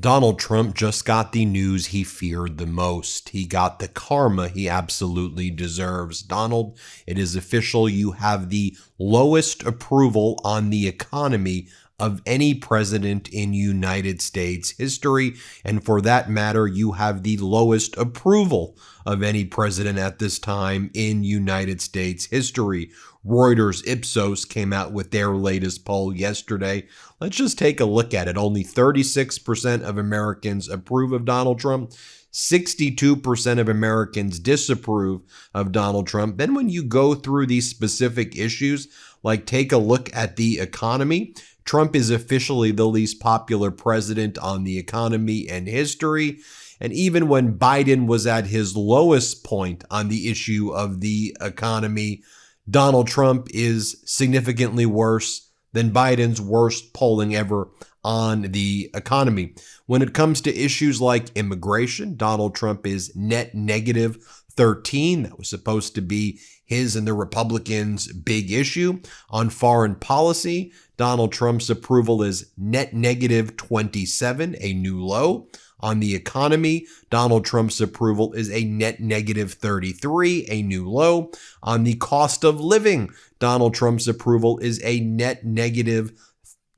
Donald Trump just got the news he feared the most. He got the karma he absolutely deserves. Donald, it is official. You have the lowest approval on the economy of any president in United States history. And for that matter, you have the lowest approval of any president at this time in United States history. Reuters Ipsos came out with their latest poll yesterday. Let's just take a look at it. Only 36% of Americans approve of Donald Trump. 62% of Americans disapprove of Donald Trump. Then when you go through these specific issues, like take a look at the economy, Trump is officially the least popular president on the economy in history. And even when Biden was at his lowest point on the issue of the economy, Donald Trump is significantly worse than Biden's worst polling ever on the economy. When it comes to issues like immigration, Donald Trump is net negative 13. That was supposed to be his and the Republicans' big issue. On foreign policy, Donald Trump's approval is net negative 27, a new low. On the economy, Donald Trump's approval is a net negative 33, a new low. On the cost of living, Donald Trump's approval is a net negative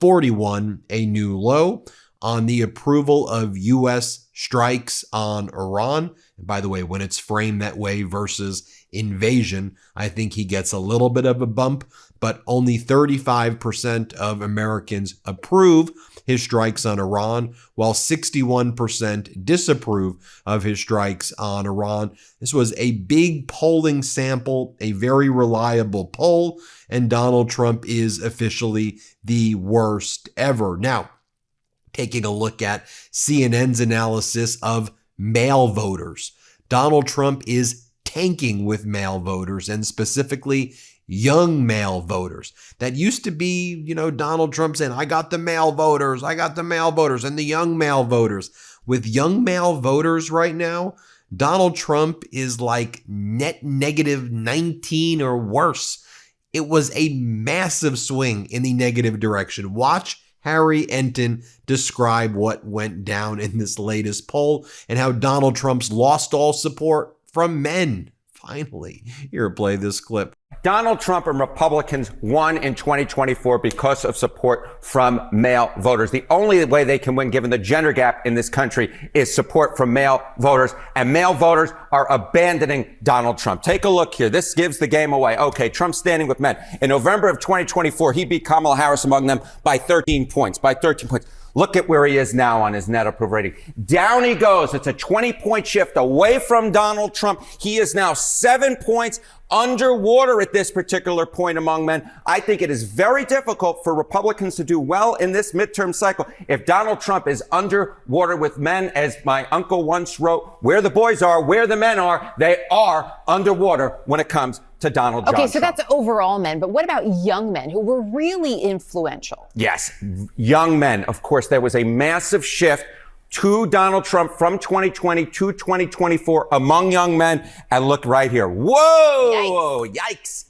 41, a new low. On the approval of U.S. strikes on Iran, and by the way, when it's framed that way versus invasion, I think he gets a little bit of a bump, but only 35% of Americans approve his strikes on Iran, while 61% disapprove of his strikes on Iran. This was a big polling sample, a very reliable poll, and Donald Trump is officially the worst ever. Now, taking a look at CNN's analysis of male voters, Donald Trump is tanking with male voters, and specifically young male voters. That used to be, Donald Trump saying, I got the male voters, and the young male voters. With young male voters right now, Donald Trump is like net negative 19 or worse. It was a massive swing in the negative direction. Watch Harry Enton describe what went down in this latest poll and how Donald Trump's lost all support from men. Finally, here, play this clip. Donald Trump and Republicans won in 2024 because of support from male voters. The only way they can win, given the gender gap in this country, is support from male voters. And male voters are abandoning Donald Trump. Take a look here. This gives the game away. Okay, Trump's standing with men. In November of 2024, he beat Kamala Harris among them by 13 points. Look at where he is now on his net approval rating. Down he goes. It's a 20-point shift away from Donald Trump. He is now 7 points underwater at this particular point among men. I think it is very difficult for Republicans to do well in this midterm cycle if Donald Trump is underwater with men. As my uncle once wrote, where the boys are, where the men are, they are underwater when it comes to Donald Trump. Okay, so that's overall men, but what about young men who were really influential? Yes, young men. Of course, there was a massive shift to Donald Trump from 2020 to 2024 among young men. And look right here. Whoa! Yikes.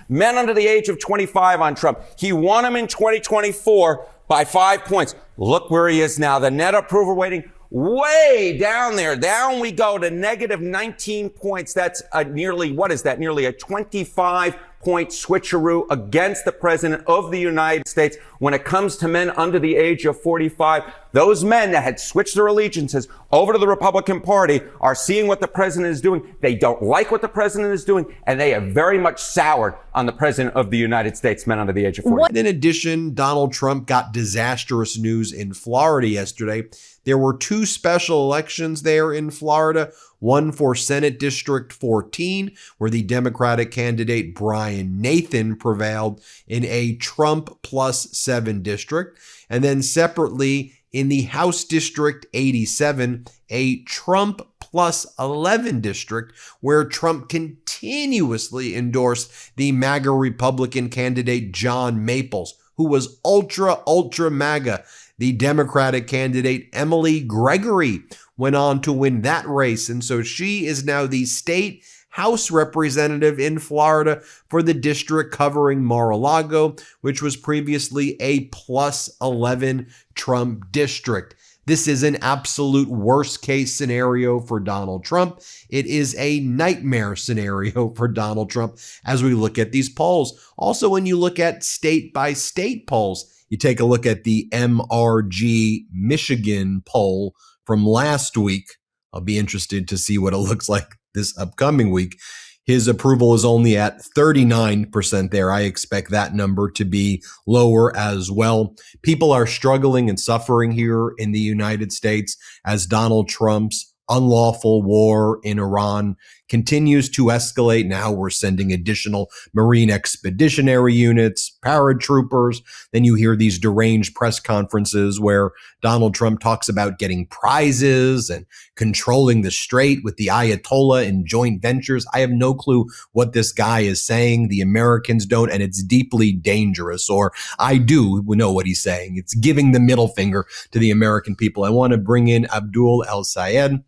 Men under the age of 25 on Trump. He won him in 2024 by 5 points. Look where he is now. The net approval rating way down there. Down we go to negative 19 points. That's nearly a 25-point switcheroo against the president of the United States when it comes to men under the age of 45. Those men that had switched their allegiances over to the Republican Party are seeing what the president is doing. They don't like what the president is doing, and they have very much soured on the president of the United States, men under the age of 40. In addition, Donald Trump got disastrous news in Florida yesterday. There were two special elections there in Florida, one for Senate District 14, where the Democratic candidate Brian Nathan prevailed in a Trump +7 district, and then separately in the House District 87, a Trump +11 district, where Trump continuously endorsed the MAGA Republican candidate John Maples, who was ultra MAGA. The Democratic candidate Emily Gregory went on to win that race, and so she is now the state House representative in Florida for the district covering Mar-a-Lago, which was previously a +11 Trump district. This is an absolute worst case scenario for Donald Trump. It is a nightmare scenario for Donald Trump as we look at these polls. Also, when you look at state by state polls, you take a look at the MRG Michigan poll from last week. I'll be interested to see what it looks like this upcoming week. His approval is only at 39% there. I expect that number to be lower as well. People are struggling and suffering here in the United States as Donald Trump's unlawful war in Iran continues to escalate. Now we're sending additional Marine Expeditionary Units, paratroopers. Then you hear these deranged press conferences where Donald Trump talks about getting prizes and controlling the strait with the Ayatollah in joint ventures. I have no clue what this guy is saying. The Americans don't, and it's deeply dangerous. Or I do know what he's saying. It's giving the middle finger to the American people. I want to bring in Abdul El-Sayed.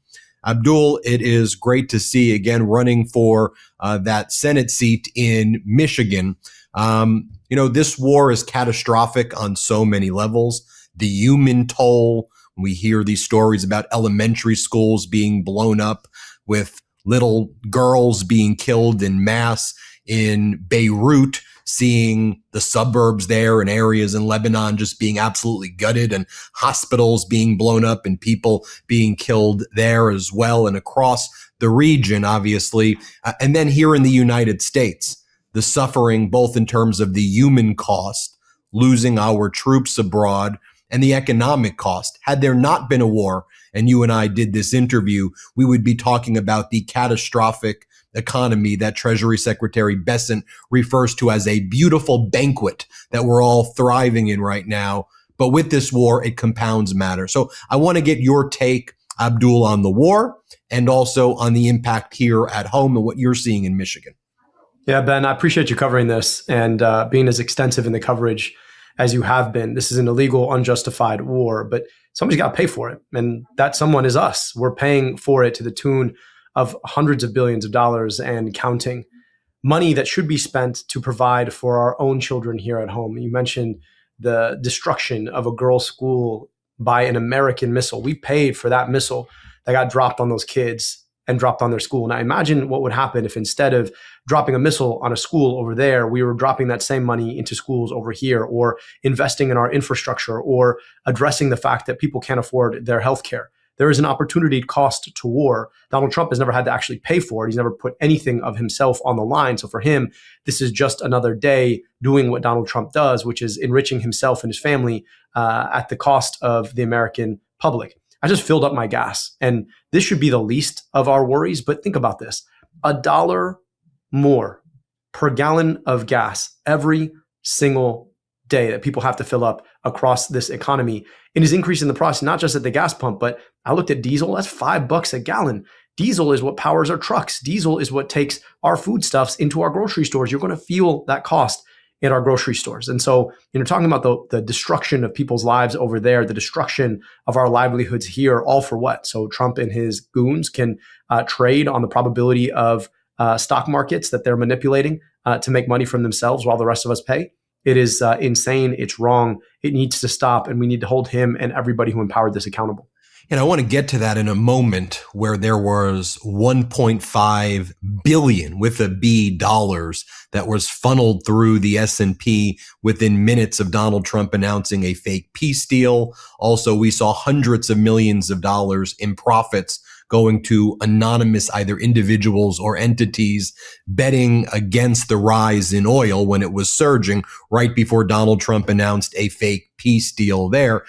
Abdul, it is great to see again running for that Senate seat in Michigan. This war is catastrophic on so many levels. The human toll, we hear these stories about elementary schools being blown up with little girls being killed in mass in Beirut, seeing the suburbs there and areas in Lebanon just being absolutely gutted and hospitals being blown up and people being killed there as well and across the region, obviously. And then here in the United States, the suffering both in terms of the human cost, losing our troops abroad, and the economic cost. Had there not been a war, and you and I did this interview, we would be talking about the catastrophic economy that Treasury Secretary Bessent refers to as a beautiful banquet that we're all thriving in right now. But with this war, it compounds matter. So I want to get your take, Abdul, on the war and also on the impact here at home and what you're seeing in Michigan. Yeah, Ben, I appreciate you covering this and being as extensive in the coverage as you have been. This is an illegal, unjustified war, but somebody's got to pay for it. And that someone is us. We're paying for it to the tune of hundreds of billions of dollars and counting. Money that should be spent to provide for our own children here at home. You mentioned the destruction of a girls' school by an American missile. We paid for that missile that got dropped on those kids and dropped on their school. Now imagine what would happen if instead of dropping a missile on a school over there, we were dropping that same money into schools over here, or investing in our infrastructure, or addressing the fact that people can't afford their health care. There is an opportunity cost to war. Donald Trump has never had to actually pay for it. He's never put anything of himself on the line. So for him, this is just another day doing what Donald Trump does, which is enriching himself and his family at the cost of the American public. I just filled up my gas, and this should be the least of our worries. But think about this: $1 more per gallon of gas every single day that people have to fill up across this economy. It is increasing the price, not just at the gas pump, but I looked at diesel. That's $5 a gallon. Diesel is what powers our trucks. Diesel is what takes our foodstuffs into our grocery stores. You're going to feel that cost in our grocery stores. And so, talking about the destruction of people's lives over there, the destruction of our livelihoods here, all for what? So Trump and his goons can trade on the probability of stock markets that they're manipulating to make money from themselves while the rest of us pay. It is insane. It's wrong. It needs to stop. And we need to hold him and everybody who empowered this accountable. And I want to get to that in a moment, where there was 1.5 billion with a B dollars that was funneled through the S&P within minutes of Donald Trump announcing a fake peace deal. Also, we saw hundreds of millions of dollars in profits going to anonymous either individuals or entities betting against the rise in oil when it was surging right before Donald Trump announced a fake peace deal there.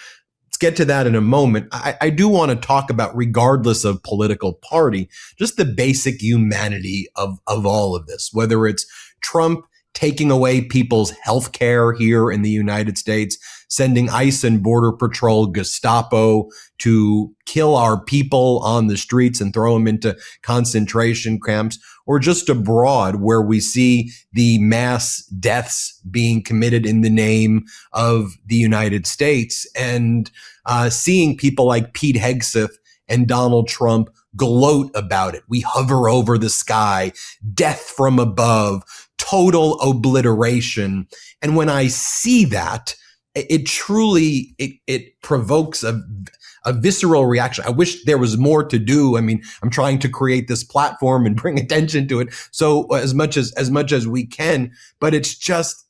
Let's get to that in a moment. I do want to talk about, regardless of political party, just the basic humanity of all of this, whether it's Trump taking away people's health care here in the United States, sending ICE and Border Patrol, Gestapo to kill our people on the streets and throw them into concentration camps, or just abroad where we see the mass deaths being committed in the name of the United States, and seeing people like Pete Hegseth and Donald Trump gloat about it. We hover over the sky, death from above, total obliteration. And when I see that, it truly, it provokes a visceral reaction. I wish there was more to do. I mean, I'm trying to create this platform and bring attention to it. So as much as we can, but it's just,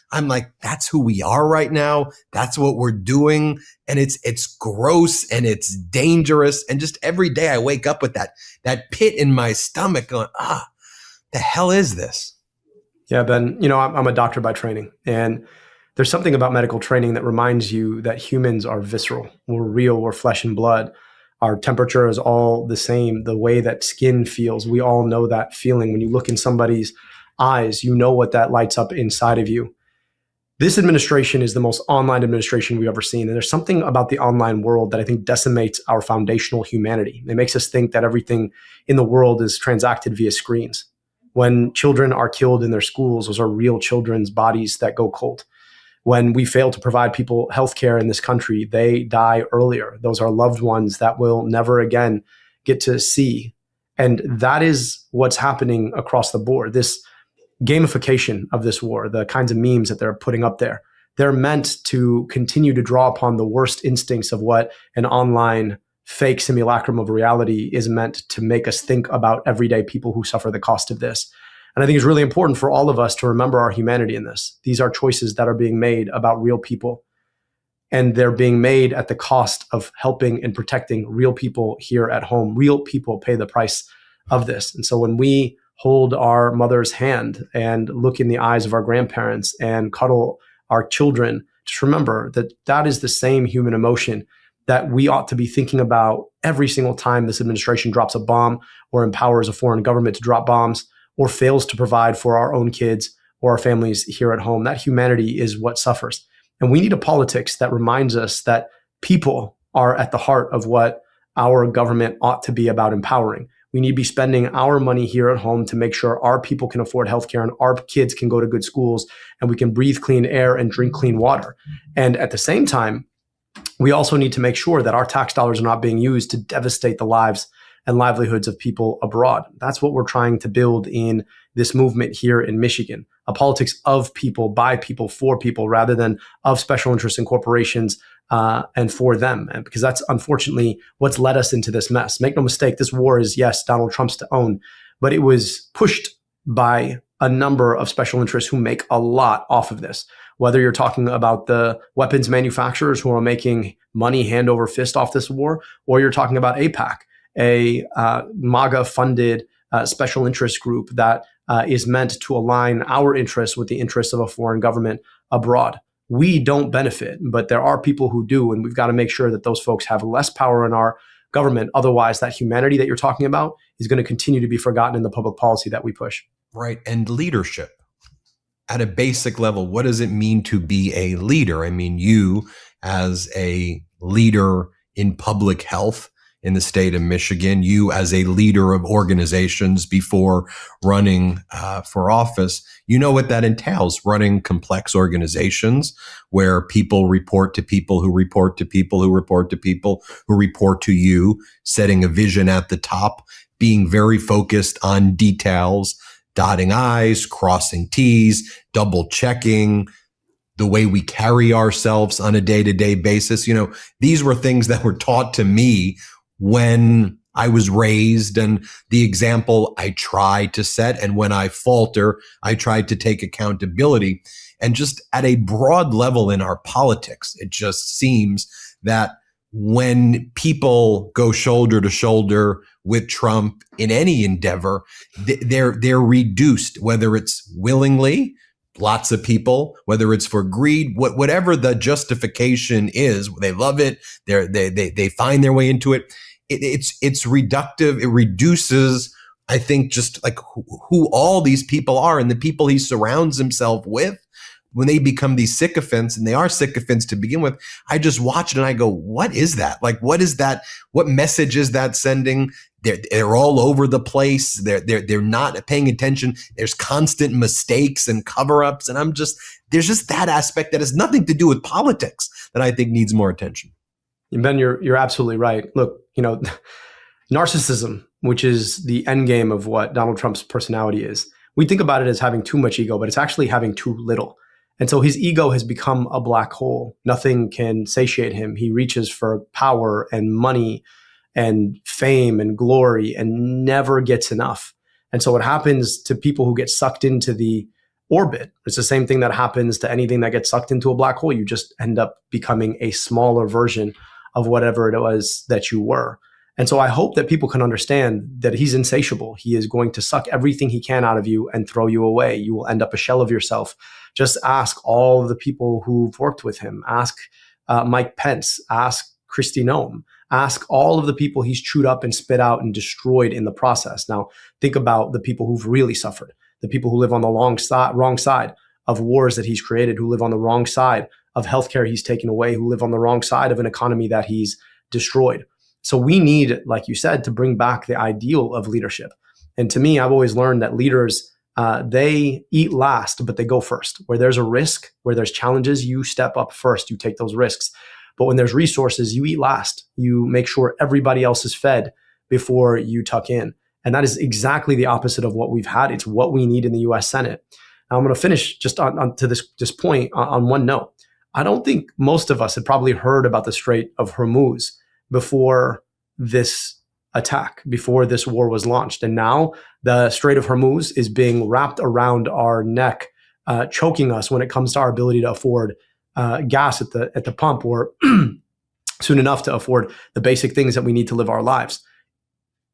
I'm like, that's who we are right now. That's what we're doing. And it's gross and it's dangerous. And just every day I wake up with that pit in my stomach going, the hell is this? Yeah, Ben, I'm a doctor by training, and there's something about medical training that reminds you that humans are visceral. We're real, we're flesh and blood. Our temperature is all the same. The way that skin feels, we all know that feeling. When you look in somebody's eyes, you know what that lights up inside of you. This administration is the most online administration we've ever seen. And there's something about the online world that I think decimates our foundational humanity. It makes us think that everything in the world is transacted via screens. When children are killed in their schools, those are real children's bodies that go cold. When we fail to provide people healthcare in this country, they die earlier. Those are loved ones that we'll never again get to see. And that is what's happening across the board. This gamification of this war, the kinds of memes that they're putting up there, they're meant to continue to draw upon the worst instincts of what an online fake simulacrum of reality is meant to make us think about everyday people who suffer the cost of this. And I think it's really important for all of us to remember our humanity in this. These are choices that are being made about real people, and they're being made at the cost of helping and protecting real people here at home. Real people pay the price of this. And so when we hold our mother's hand and look in the eyes of our grandparents and cuddle our children, just remember that that is the same human emotion that we ought to be thinking about every single time this administration drops a bomb or empowers a foreign government to drop bombs or fails to provide for our own kids or our families here at home. That humanity is what suffers. And we need a politics that reminds us that people are at the heart of what our government ought to be about empowering. We need to be spending our money here at home to make sure our people can afford healthcare and our kids can go to good schools and we can breathe clean air and drink clean water. And at the same time, we also need to make sure that our tax dollars are not being used to devastate the lives and livelihoods of people abroad. That's what we're trying to build in this movement here in Michigan, a politics of people, by people, for people, rather than of special interests and corporations and for them. And because that's unfortunately what's led us into this mess. Make no mistake, this war is, yes, Donald Trump's to own, but it was pushed by a number of special interests who make a lot off of this. Whether you're talking about the weapons manufacturers who are making money hand over fist off this war, or you're talking about AIPAC, a MAGA-funded special interest group that is meant to align our interests with the interests of a foreign government abroad. We don't benefit, but there are people who do, and we've got to make sure that those folks have less power in our government. Otherwise, that humanity that you're talking about is going to continue to be forgotten in the public policy that we push. Right. And leadership. At a basic level, what does it mean to be a leader? I mean, you as a leader in public health in the state of Michigan, you as a leader of organizations before running for office, you know what that entails, running complex organizations where people report to people who report to people who report to people who report to you, setting a vision at the top, being very focused on details, dotting I's, crossing T's, double checking, the way we carry ourselves on a day-to-day basis. You know, these were things that were taught to me when I was raised, and the example I try to set. And when I falter, I try to take accountability. And just at a broad level in our politics, it just seems that when people go shoulder to shoulder with Trump in any endeavor, they're reduced, whether it's willingly, lots of people, whether it's for greed, whatever the justification is, they love it. They find their way into it. It's reductive. It reduces, I think, just like who all these people are and the people he surrounds himself with. When they become these sycophants, and they are sycophants to begin with, I just watch it and I go, what is that? Like, what is that? What message is that sending? They're all over the place. They're not paying attention. There's constant mistakes and cover-ups. And there's just that aspect that has nothing to do with politics that I think needs more attention. And Ben, you're absolutely right. Look, narcissism, which is the end game of what Donald Trump's personality is. We think about it as having too much ego, but it's actually having too little. And so his ego has become a black hole. Nothing can satiate him. He reaches for power and money and fame and glory and never gets enough. And so what happens to people who get sucked into the orbit, it's the same thing that happens to anything that gets sucked into a black hole. You just end up becoming a smaller version of whatever it was that you were. And so I hope that people can understand that he's insatiable. He is going to suck everything he can out of you and throw you away. You will end up a shell of yourself. Just ask all of the people who've worked with him. Ask Mike Pence. Ask Kristi Noem. Ask all of the people he's chewed up and spit out and destroyed in the process. Now, think about the people who've really suffered, the people who live on the wrong side of wars that he's created, who live on the wrong side of healthcare he's taken away, who live on the wrong side of an economy that he's destroyed. So we need, like you said, to bring back the ideal of leadership. And to me, I've always learned that leaders, they eat last, but they go first. Where there's a risk, where there's challenges, you step up first, you take those risks. But when there's resources, you eat last. You make sure everybody else is fed before you tuck in. And that is exactly the opposite of what we've had. It's what we need in the US Senate. Now, I'm going to finish just on to this point on one note. I don't think most of us had probably heard about the Strait of Hormuz before this attack, before this war was launched. And now the Strait of Hormuz is being wrapped around our neck, choking us when it comes to our ability to afford gas at the pump, or soon enough to afford the basic things that we need to live our lives.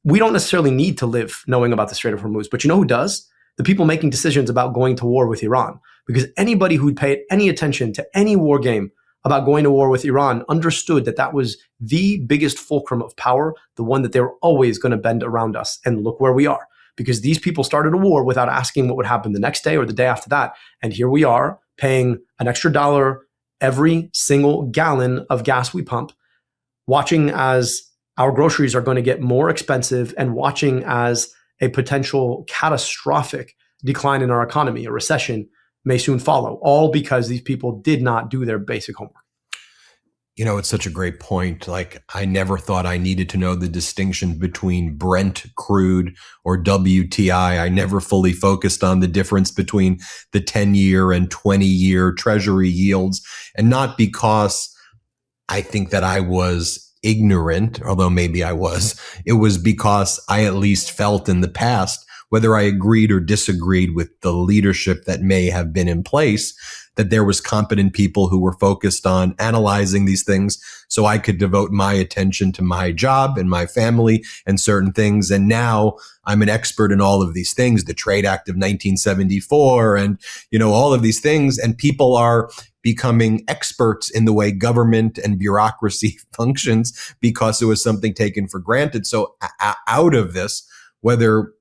We don't necessarily need to live knowing about the Strait of Hormuz, but you know who does? The people making decisions about going to war with Iran. Because anybody who'd paid any attention to any war game about going to war with Iran understood that that was the biggest fulcrum of power, the one that they were always going to bend around us. And look where we are. Because these people started a war without asking what would happen the next day or the day after that. And here we are paying an extra $1 every single gallon of gas we pump, watching as our groceries are going to get more expensive, and watching as a potential catastrophic decline in our economy, a recession, may soon follow, all because these people did not do their basic homework. You know, it's such a great point. Like, I never thought I needed to know the distinction between Brent crude or WTI. I never fully focused on the difference between the 10-year and 20-year treasury yields. And not because I think that I was ignorant, although maybe I was. It was because I at least felt in the past, whether I agreed or disagreed with the leadership that may have been in place, that there was competent people who were focused on analyzing these things so I could devote my attention to my job and my family and certain things. And now I'm an expert in all of these things, the Trade Act of 1974 and, all of these things. And people are becoming experts in the way government and bureaucracy functions because it was something taken for granted. So out of this, whether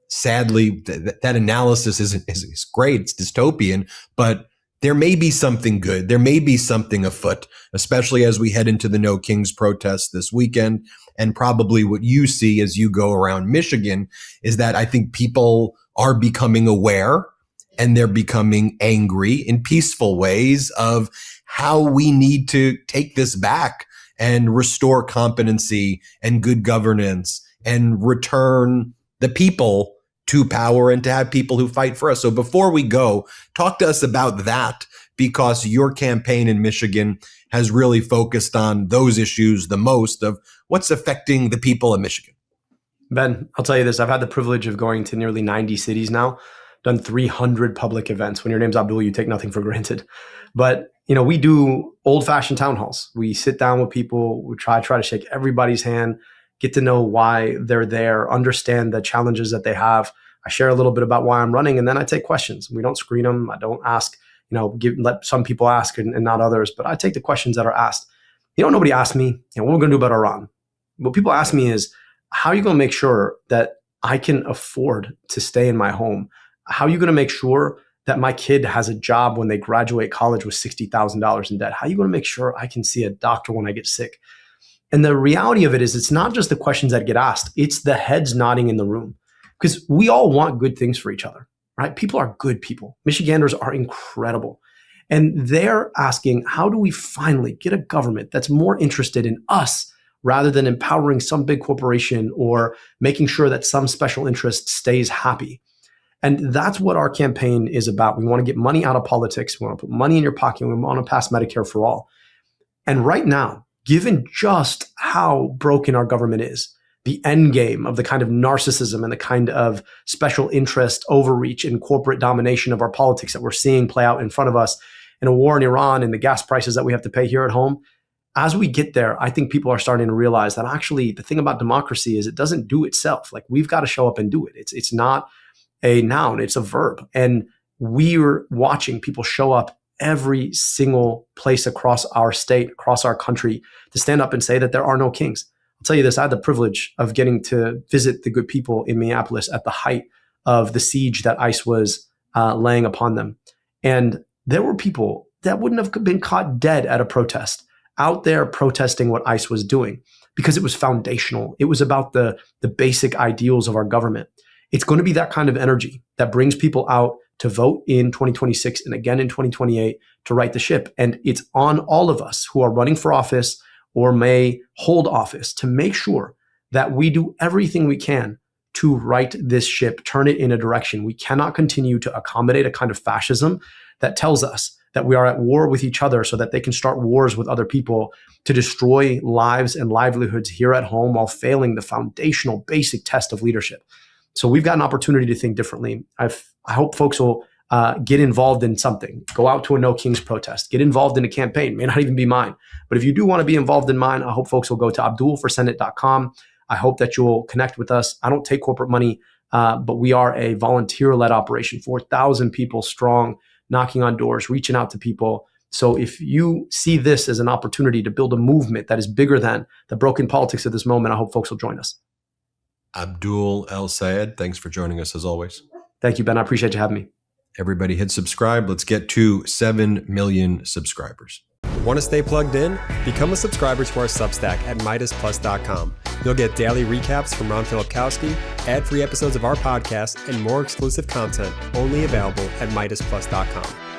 sadly that analysis is great, it's dystopian, but there may be something good. There may be something afoot, especially as we head into the No Kings protests this weekend. And probably what you see as you go around Michigan is that I think people are becoming aware and they're becoming angry in peaceful ways of how we need to take this back and restore competency and good governance and return the people to power and to have people who fight for us. So before we go, talk to us about that, because your campaign in Michigan has really focused on those issues the most of what's affecting the people of Michigan. Ben, I'll tell you this. I've had the privilege of going to nearly 90 cities now, done 300 public events. When your name's Abdul, you take nothing for granted. But, we do old-fashioned town halls. We sit down with people. We try to shake everybody's hand, get to know why they're there, understand the challenges that they have. I share a little bit about why I'm running, and then I take questions. We don't screen them. I don't ask, let some people ask and not others, but I take the questions that are asked. Nobody asked me, what we're going to do about Iran. What people ask me is, how are you going to make sure that I can afford to stay in my home? How are you going to make sure that my kid has a job when they graduate college with $60,000 in debt? How are you going to make sure I can see a doctor when I get sick? And the reality of it is, it's not just the questions that get asked, it's the heads nodding in the room. Because we all want good things for each other, right? People are good people. Michiganders are incredible. And they're asking, how do we finally get a government that's more interested in us rather than empowering some big corporation or making sure that some special interest stays happy? And that's what our campaign is about. We want to get money out of politics. We want to put money in your pocket. We want to pass Medicare for all. And right now, given just how broken our government is, the end game of the kind of narcissism and the kind of special interest overreach and corporate domination of our politics that we're seeing play out in front of us in a war in Iran and the gas prices that we have to pay here at home, as we get there, I think people are starting to realize that actually the thing about democracy is it doesn't do itself. Like, we've got to show up and do it. It's not a noun, it's a verb. And we're watching people show up every single place across our state, across our country, to stand up and say that there are no kings. I'll tell you this, I had the privilege of getting to visit the good people in Minneapolis at the height of the siege that ICE was laying upon them. And there were people that wouldn't have been caught dead at a protest out there protesting what ICE was doing because it was foundational. It was about the basic ideals of our government. It's going to be that kind of energy that brings people out to vote in 2026 and again in 2028 to right the ship. And it's on all of us who are running for office or may hold office to make sure that we do everything we can to right this ship, turn it in a direction. We cannot continue to accommodate a kind of fascism that tells us that we are at war with each other so that they can start wars with other people to destroy lives and livelihoods here at home while failing the foundational basic test of leadership. So we've got an opportunity to think differently. I hope folks will get involved in something. Go out to a No Kings protest. Get involved in a campaign. It may not even be mine. But if you do want to be involved in mine, I hope folks will go to abdulforsenate.com. I hope that you'll connect with us. I don't take corporate money, but we are a volunteer-led operation, 4,000 people strong, knocking on doors, reaching out to people. So if you see this as an opportunity to build a movement that is bigger than the broken politics of this moment, I hope folks will join us. Abdul El-Sayed, thanks for joining us as always. Thank you, Ben. I appreciate you having me. Everybody hit subscribe. Let's get to 7 million subscribers. Want to stay plugged in? Become a subscriber to our Substack at MeidasPlus.com. You'll get daily recaps from Ron Filipkowski, ad-free episodes of our podcast, and more exclusive content only available at MeidasPlus.com.